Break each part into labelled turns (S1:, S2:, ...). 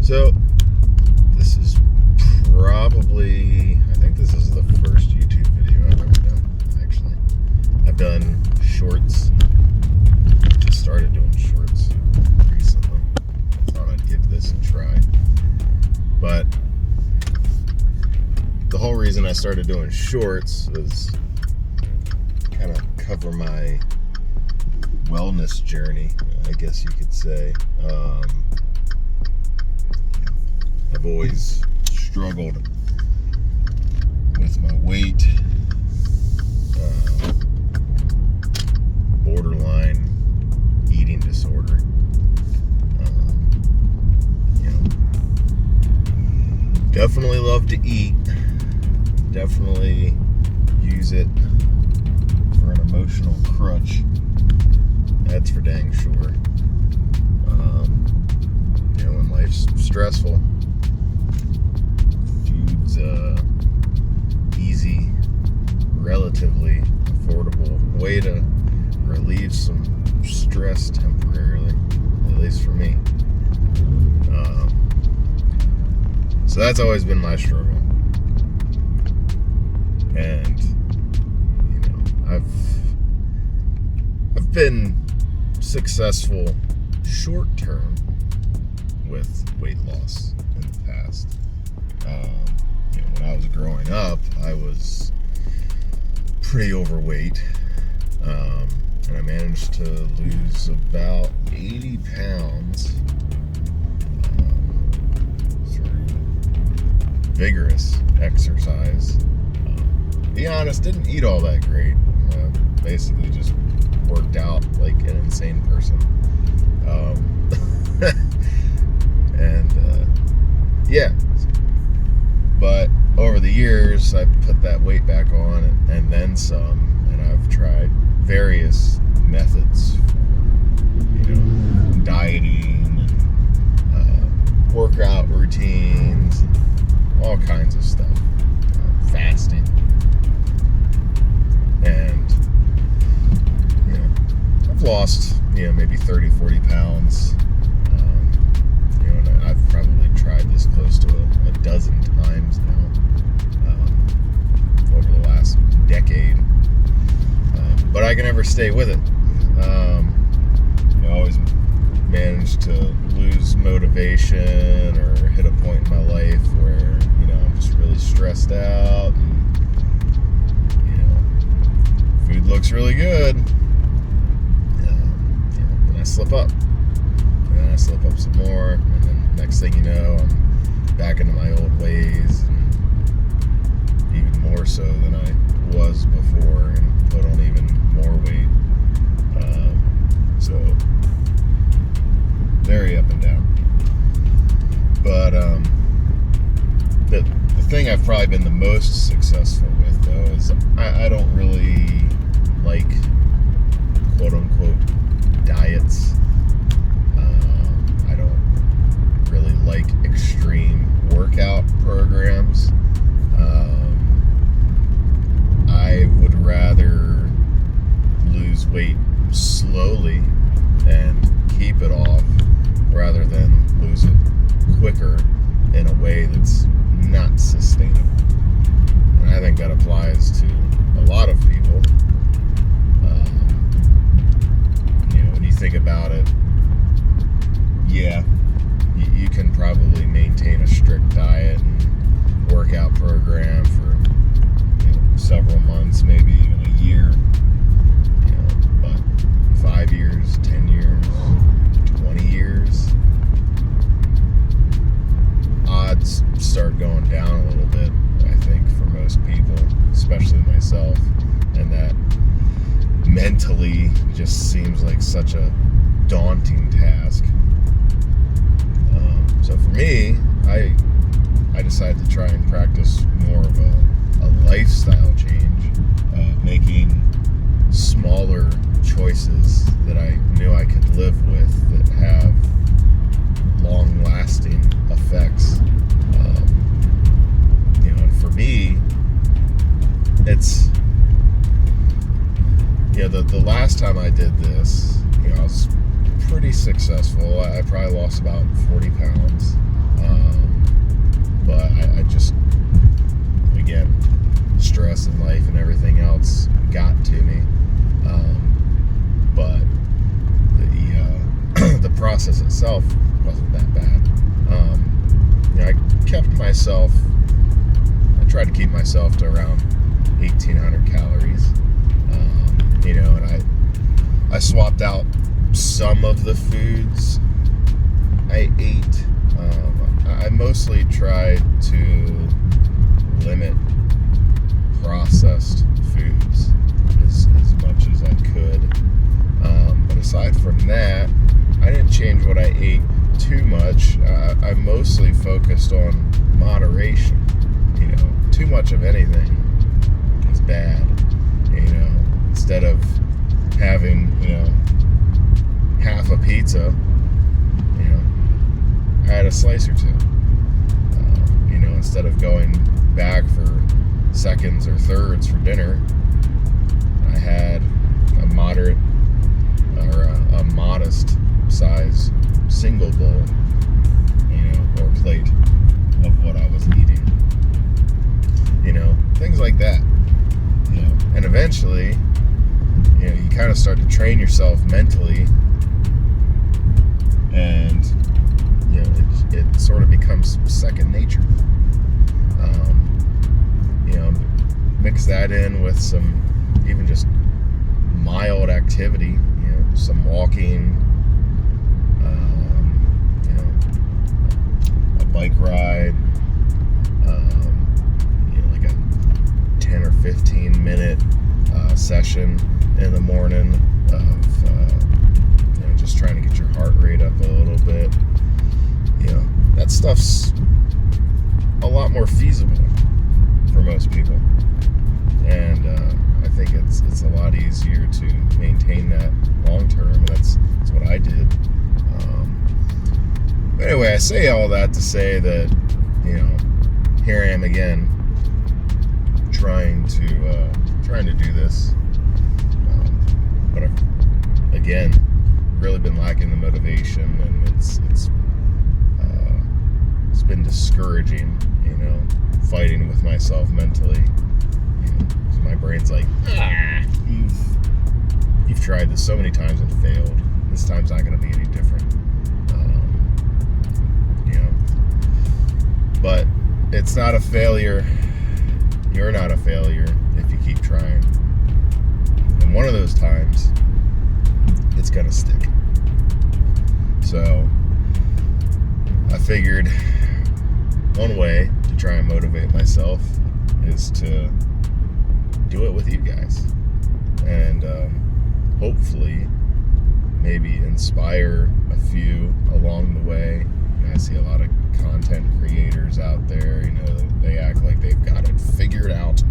S1: So, this is probably, I think this is the first YouTube video I've ever done, actually. I've done shorts. Just started doing shorts recently. I thought I'd give this a try. But the whole reason I started doing shorts was kind of cover my wellness journey, I guess you could say. I've always struggled with my weight, borderline eating disorder. Definitely love to eat. Definitely use it for an emotional crutch. That's for dang sure. When life's stressful, food's easy, relatively affordable way to relieve some stress temporarily, at least for me. So that's always been my struggle. And I've been successful short term with weight loss in the past. When I was growing up, I was pretty overweight, and I managed to lose about 80 pounds through vigorous exercise. Be honest, didn't eat all that great. Basically just worked out like an insane person. But over the years, I put that weight back on and then some, and I've tried various methods for, dieting, workout routines, all kinds of stuff, fasting, and I've lost maybe 30-40 pounds. And I've probably tried this close to a dozen times now over the last decade, but I can never stay with it. I always manage to lose motivation or hit a point in my life where I'm just really stressed out, and food looks really good, and I slip up. And then I slip up some more, and then next thing you know, I'm back into my old ways, and even more so than I was before, and put on even more weight. So very up and down. But the thing I've probably been the most successful with, though, is I don't really like quote unquote diets. I don't really like extreme workout programs. I would rather lose weight slowly and keep it off rather than lose it quicker in a way that's not sustainable. And I think that applies to a lot of people. When you think about it, you can probably maintain a strict diet and workout program for several months, maybe even a year. But 5 years, 10 years, 20 years, odds start going down a little bit, I think, for most people, especially myself, and that mentally just seems like such a daunting task. So for me, I decided to try and practice more of a lifestyle change, making smaller choices that I knew I could live with that have long-lasting effects. And for me, it's the last time I did this, I was pretty successful. I probably lost about 40 pounds. But I just, again, stress in life and everything else got to me. But the process itself wasn't that bad. I tried to keep myself to around 1,800 calories. And I swapped out some of the foods I ate. I mostly tried to limit processed foods as much as I could. But aside from that, I didn't change what I ate too much. I mostly focused on moderation. Too much of anything is bad. Instead of having, half a pizza, I had a slice or two. Instead of going back for seconds or thirds for dinner, I had a moderate or a modest size single bowl, or plate of what I was eating. Things like that. And eventually, you kind of start to train yourself mentally, and it sort of becomes second nature. Mix that in with some even just mild activity, some walking, a bike ride, like a 10 or 15 minute session in the morning of just trying to get your heart rate up a little bit. That stuff's a lot more feasible for most people, and I think it's a lot easier to maintain that long term. That's what I did. But anyway, I say all that to say that here I am again, trying to do this, but I've again really been lacking the motivation, and it's been discouraging, fighting with myself mentally. My brain's like, you've tried this so many times and failed. This time's not going to be any different. But it's not a failure. You're not a failure if you keep trying. And one of those times, it's going to stick. So I figured one way to try and motivate myself is to do it with you guys, and hopefully maybe inspire a few along the way. I see a lot of content creators out there, they act like they've got it figured out.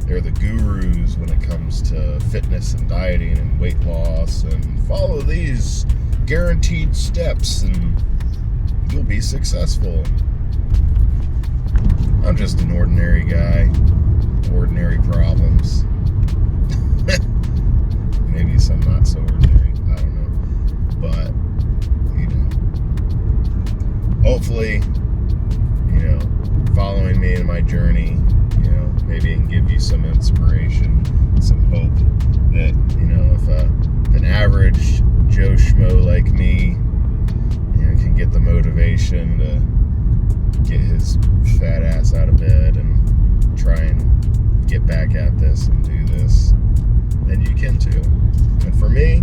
S1: They're the gurus when it comes to fitness and dieting and weight loss, and follow these guaranteed steps and you'll be successful. I'm just an ordinary guy, ordinary problems. Maybe some not so ordinary, I don't know. But, hopefully, following me in my journey, maybe it can give you some inspiration, some hope that, if an average Joe Schmo like me, can get the motivation to get his fat ass out of bed and try and get back at this and do this, then you can too. And for me,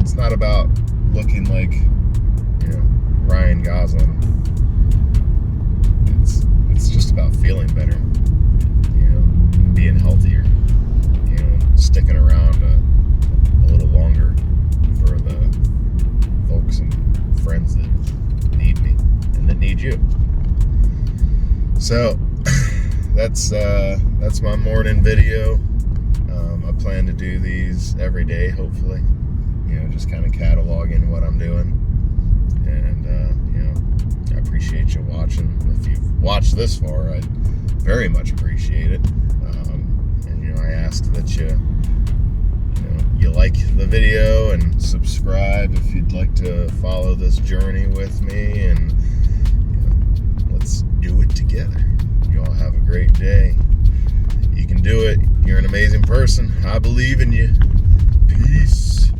S1: it's not about looking like, Ryan Gosling. It's just about feeling better, being healthier, sticking around a little longer for the folks and friends that need me and that need you. So that's my morning video. I plan to do these every day, hopefully. Just kind of cataloging what I'm doing. And I appreciate you watching. If you've watched this far, I very much appreciate it. And I ask that you like the video and subscribe if you'd like to follow this journey with me, and let's do it together. You all have a great day. You can do it. You're an amazing person. I believe in you. Peace.